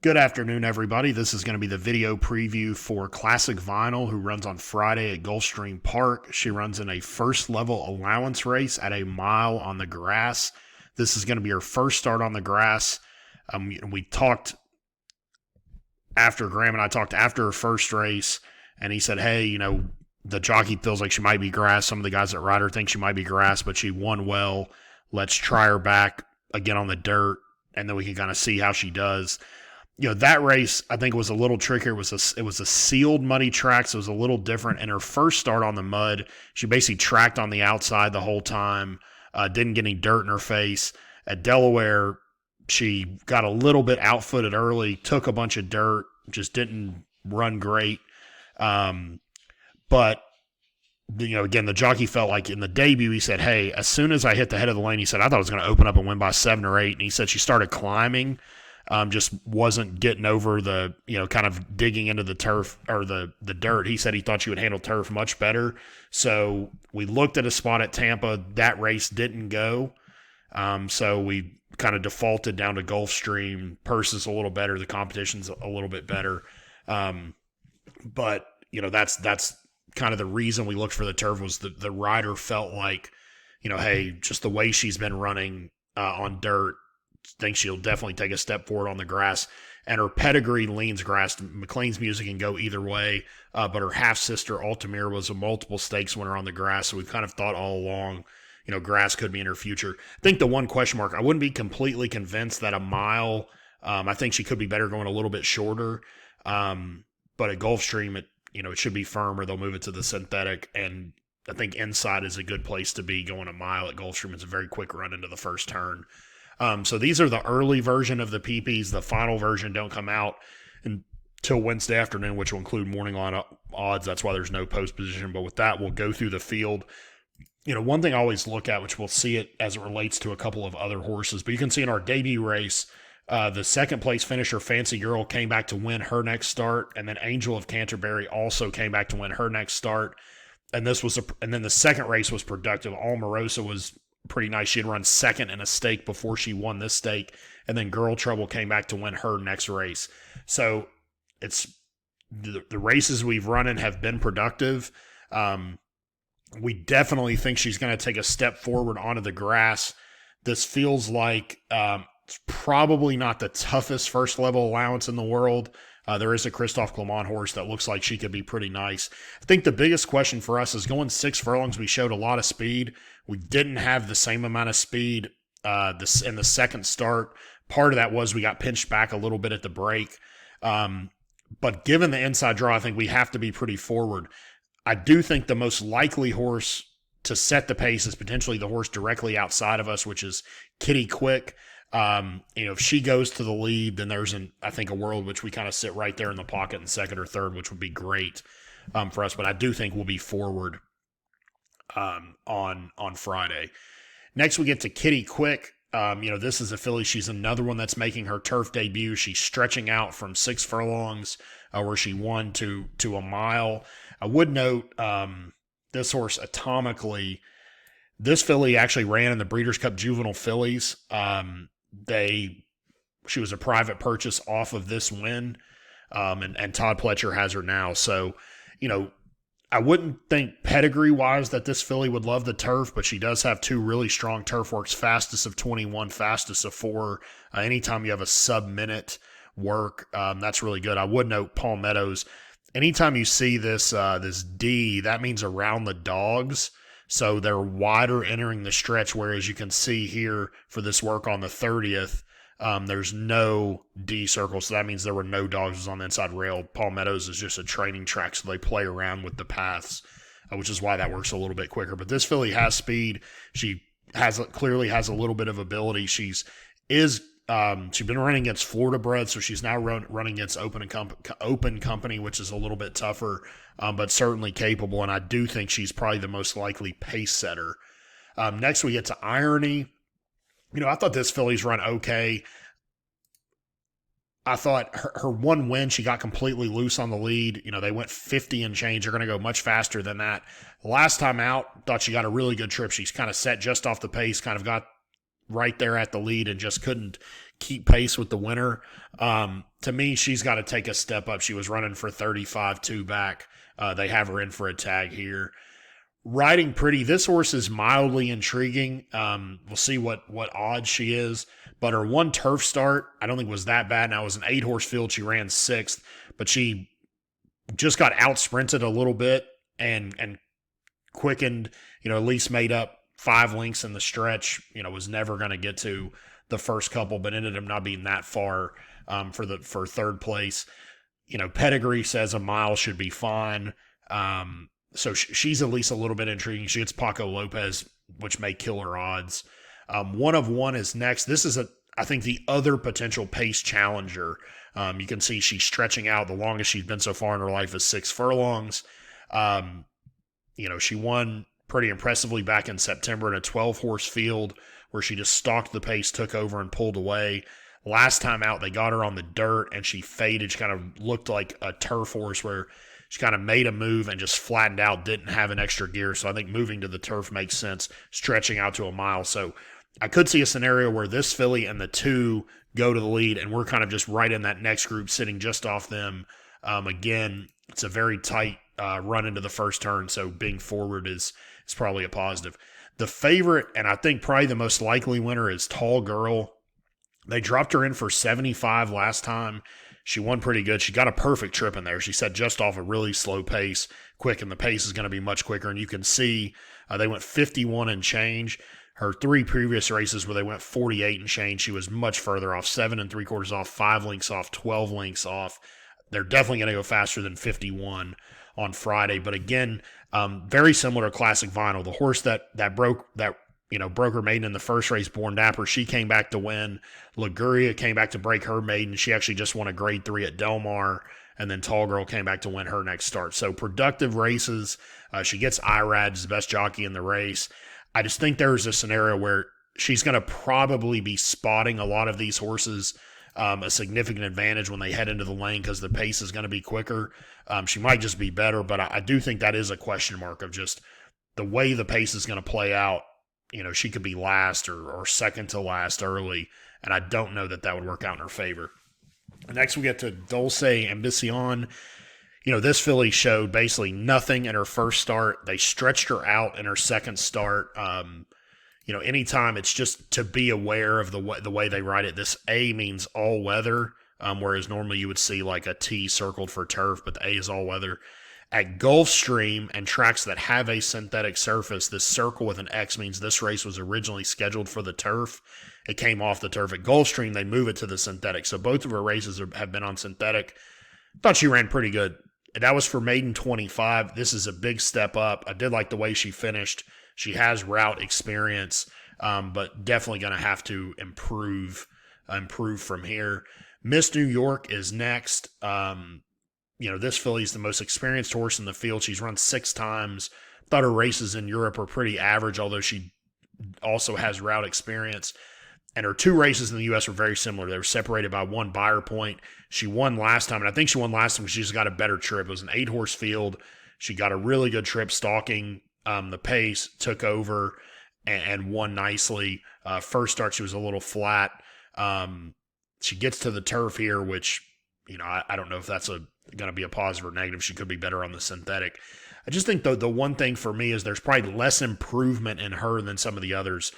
Good afternoon, everybody. This is going to be the video preview for Classic Vinyl, who runs on Friday at Gulfstream Park. She runs in a first level allowance race at a mile on the grass. This is going to be her first start on the grass. We talked after Graham and I talked after her first race, and he said, hey, the jockey feels like she might be grass. Some of the guys that ride her think she might be grass, but she won well. Let's try her back again on the dirt, and then we can kind of see how she does. That race I think was a little trickier. It was a sealed muddy track, so it was a little different. In her first start on the mud, she basically tracked on the outside the whole time, didn't get any dirt in her face. At Delaware, she got a little bit outfooted early, took a bunch of dirt, just didn't run great. But again, the jockey felt like in the debut, he said, hey, as soon as I hit the head of the lane, he said, I thought I was going to open up and win by 7 or 8. And he said she started climbing. Just wasn't getting over the, kind of digging into the turf or the dirt. He said he thought she would handle turf much better. So we looked at a spot at Tampa. That race didn't go. So we kind of defaulted down to Gulfstream. Purse is a little better. The competition's a little bit better. But, that's kind of the reason we looked for the turf was the rider felt like, hey, just the way she's been running on dirt, think she'll definitely take a step forward on the grass, and her pedigree leans grass. McLean's music can go either way, but her half-sister Altamir was a multiple stakes winner on the grass, so we've kind of thought all along, grass could be in her future. I think the one question mark, I wouldn't be completely convinced that a mile, I think she could be better going a little bit shorter, but at Gulfstream, it should be firmer. They'll move it to the synthetic, and I think inside is a good place to be going a mile at Gulfstream. It's a very quick run into the first turn. So these are the early version of the PPs. The final version don't come out until Wednesday afternoon, which will include morning line odds. That's why there's no post position. But with that, we'll go through the field. One thing I always look at, which we'll see it as it relates to a couple of other horses, but you can see in our debut race, the second place finisher, Fancy Girl, came back to win her next start. And then Angel of Canterbury also came back to win her next start. And then the second race was productive. Almarosa was pretty nice. She had run second in a stake before she won this stake, and then Girl Trouble came back to win her next race. So it's the races we've run in have been productive. We definitely think she's going to take a step forward onto the grass. This feels like it's probably not the toughest first level allowance in the world. There is a Christophe Clement horse that looks like she could be pretty nice. I think the biggest question for us is going 6 furlongs. We showed a lot of speed. We didn't have the same amount of speed in the second start. Part of that was we got pinched back a little bit at the break. But given the inside draw, I think we have to be pretty forward. I do think the most likely horse to set the pace is potentially the horse directly outside of us, which is Kitty Quick. If she goes to the lead, then there's I think a world which we kind of sit right there in the pocket in second or third, which would be great for us. But I do think we'll be forward on Friday. Next, we get to Kitty Quick. This is a filly. She's another one that's making her turf debut. She's stretching out from 6 furlongs where she won to a mile. I would note this horse atomically. This filly actually ran in the Breeders' Cup Juvenile Fillies. She was a private purchase off of this win, and Todd Pletcher has her now. So, I wouldn't think pedigree-wise that this filly would love the turf, but she does have 2 really strong turf works, fastest of 21, fastest of 4. Anytime you have a sub-minute work, that's really good. I would note Palmettos. Anytime you see this D, that means around the dogs. So they're wider entering the stretch, whereas you can see here for this work on the 30th, there's no D circle, so that means there were no dogs on the inside rail. Palmettos is just a training track, so they play around with the paths, which is why that works a little bit quicker. But this filly has speed. She clearly has a little bit of ability. She's been running against Florida bred, so she's now running against Open Company, which is a little bit tougher, but certainly capable. And I do think she's probably the most likely pace setter. Next, we get to Irony. I thought this filly's run okay. I thought her one win, she got completely loose on the lead. They went 50 and change. They're going to go much faster than that. Last time out, thought she got a really good trip. She's kind of set just off the pace, kind of got right there at the lead and just couldn't keep pace with the winner. To me, she's got to take a step up. She was running for 35 2 back. They have her in for a tag here. Riding Pretty, this horse is mildly intriguing. We'll see what odds she is. But her one turf start, I don't think was that bad. Now, it was an 8-horse field. She ran 6th, but she just got out sprinted a little bit and quickened, at least made up 5 lengths in the stretch. Was never going to get to the first couple, but ended up not being that far for third place. Pedigree says a mile should be fine. So she's at least a little bit intriguing. She gets Paco Lopez, which may kill her odds. One of One is next. This is I think the other potential pace challenger. You can see she's stretching out. The longest she's been so far in her life is 6 furlongs. She won pretty impressively back in September in a 12-horse field where she just stalked the pace, took over, and pulled away. Last time out, they got her on the dirt, and she faded. She kind of looked like a turf horse where she kind of made a move and just flattened out, didn't have an extra gear. So I think moving to the turf makes sense, stretching out to a mile. So I could see a scenario where this filly and the 2 go to the lead, and we're kind of just right in that next group, sitting just off them. Again, it's a very tight run into the first turn, so being forward is probably a positive. The favorite, and I think probably the most likely winner, is Tall Girl. They dropped her in for 75 last time. She won pretty good. She got a perfect trip in there. She said just off a really slow pace, quick, and the pace is going to be much quicker. And you can see they went 51 and change. Her 3 previous races where they went 48 and change, she was much further off, 7 3/4 off, 5 lengths off, 12 lengths off. They're definitely going to go faster than 51 on Friday. But again, very similar to Classic Vinyl. The horse that broke her maiden in the first race, Born Dapper, she came back to win. Liguria came back to break her maiden. She actually just won a grade 3 at Del Mar. And then Tall Girl came back to win her next start. So productive races. She gets IRAD, the best jockey in the race. I just think there's a scenario where she's going to probably be spotting a lot of these horses a significant advantage when they head into the lane because the pace is going to be quicker. She might just be better, but I do think that is a question mark of just the way the pace is going to play out. She could be last or second to last early, and I don't know that would work out in her favor. Next, we get to Dulce Ambición. This filly showed basically nothing in her first start. They stretched her out in her second start. Anytime it's just to be aware of the way they ride it. This A means all weather, whereas normally you would see like a T circled for turf, but the A is all weather. At Gulfstream and tracks that have a synthetic surface, this circle with an X means this race was originally scheduled for the turf. It came off the turf. At Gulfstream, they move it to the synthetic. So both of her races have been on synthetic. Thought she ran pretty good. That was for maiden 25. This is a big step up. I did like the way she finished. She has route experience, but definitely going to have to improve from here. Miss New York is next. This filly's the most experienced horse in the field. She's run 6 times. Thought her races in Europe are pretty average, although she also has route experience. And her 2 races in the U.S. were very similar. They were separated by 1 buyer point. She won last time, and I think she won last time because she just got a better trip. It was an 8-horse field. She got a really good trip stalking the pace, took over, and won nicely. First start, she was a little flat. She gets to the turf here, which, I don't know if that's going to be a positive or negative. She could be better on the synthetic. I just think the one thing for me is there's probably less improvement in her than some of the others.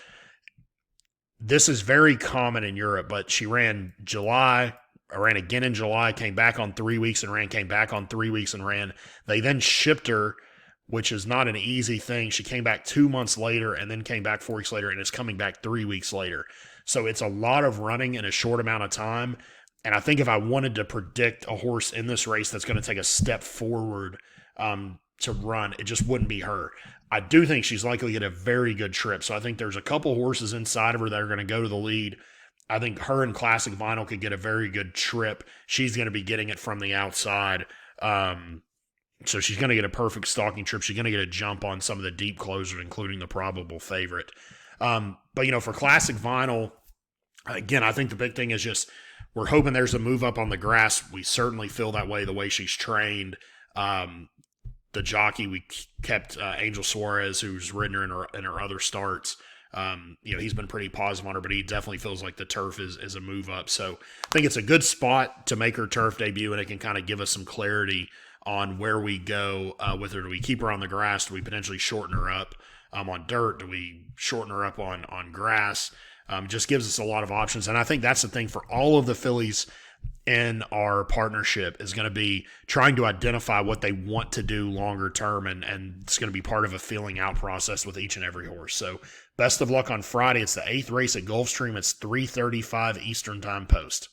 This is very common in Europe, but she ran again in July, came back on 3 weeks and ran, came back on 3 weeks and ran. They then shipped her, which is not an easy thing. She came back 2 months later and then came back 4 weeks later and is coming back 3 weeks later. So it's a lot of running in a short amount of time. And I think if I wanted to predict a horse in this race that's going to take a step forward to run, it just wouldn't be her. I do think she's likely to get a very good trip. So I think there's a couple horses inside of her that are going to go to the lead. I think her and Classic Vinyl could get a very good trip. She's going to be getting it from the outside. So she's going to get a perfect stalking trip. She's going to get a jump on some of the deep closers, including the probable favorite. But for Classic Vinyl, again, I think the big thing is just we're hoping there's a move up on the grass. We certainly feel that way the way she's trained. The jockey, we kept Angel Suarez, who's ridden her in her other starts. He's been pretty positive on her, but he definitely feels like the turf is a move up. So I think it's a good spot to make her turf debut, and it can kind of give us some clarity on where we go with her. Do we keep her on the grass? Do we potentially shorten her up on dirt? Do we shorten her up on grass? Just gives us a lot of options. And I think that's the thing for all of the fillies in our partnership is going to be trying to identify what they want to do longer term. And it's going to be part of a feeling out process with each and every horse. So best of luck on Friday. It's the 8th race at Gulfstream. It's 3:35 Eastern Time post.